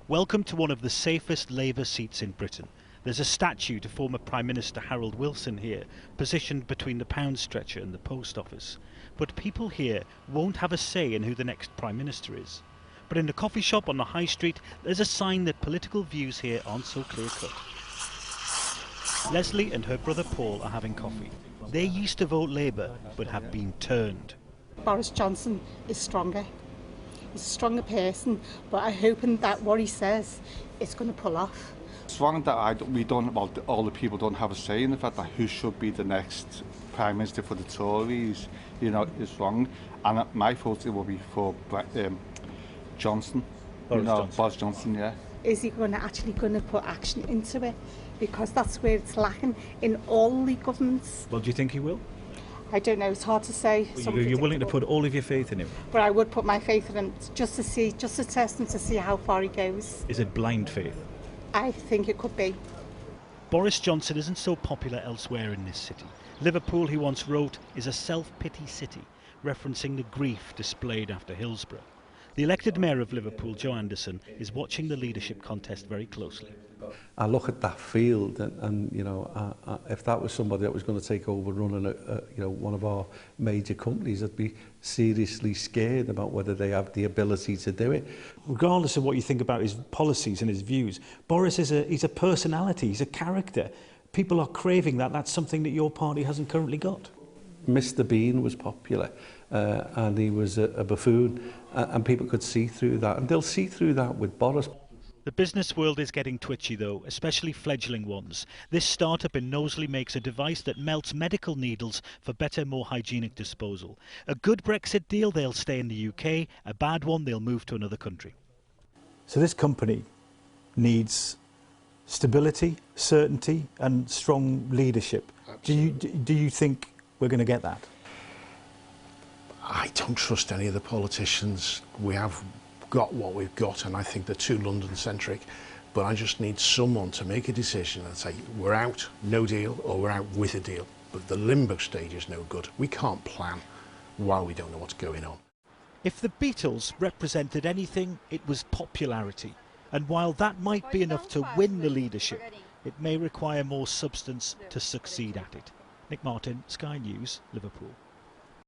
Welcome to one of the safest Labour seats in Britain. There's a statue to former Prime Minister Harold Wilson here, positioned between the pound stretcher and the post office. But people here won't have a say in who the next Prime Minister is. But in a coffee shop on the high street, there's a sign that political views here aren't so clear-cut. Leslie and her brother Paul are having coffee. They used to vote Labour, but have been turned. Boris Johnson is stronger. He's a stronger person, but I'm hoping that what he says is going to pull off. It's wrong that all the people don't have a say in the fact that who should be the next Prime Minister for the Tories, is wrong. And my vote will be for Johnson. Boris Johnson, yeah. Is he actually going to put action into it? Because that's where it's lacking in all the governments. Well, do you think he will? I don't know, it's hard to say. You're willing to put all of your faith in him? But I would put my faith in him just to test him to see how far he goes. Is it blind faith? I think it could be. Boris Johnson isn't so popular elsewhere in this city. Liverpool, he once wrote, is a self-pity city, referencing the grief displayed after Hillsborough. The elected mayor of Liverpool, Joe Anderson, is watching the leadership contest very closely. I look at that field and if that was somebody that was going to take over running one of our major companies, I'd be seriously scared about whether they have the ability to do it. Regardless of what you think about his policies and his views, Boris is he's a personality, he's a character. People are craving that. That's something that your party hasn't currently got. Mr. Bean was popular and he was a buffoon and people could see through that, and they'll see through that with Boris. The business world is getting twitchy though, especially fledgling ones. This startup in Knowsley makes a device that melts medical needles for better, more hygienic disposal. A good Brexit deal, they'll stay in the UK. A bad one, they'll move to another country. So this company needs stability, certainty and strong leadership. Do you think we're going to get that? I don't trust any of the politicians. We have got what we've got, and I think they're too London-centric, but I just need someone to make a decision and say we're out, no deal, or we're out with a deal. But the limbo stage is no good. We can't plan while we don't know what's going on. If the Beatles represented anything, it was popularity. And while that might be enough to win the leadership, it may require more substance to succeed at it. Nick Martin, Sky News, Liverpool.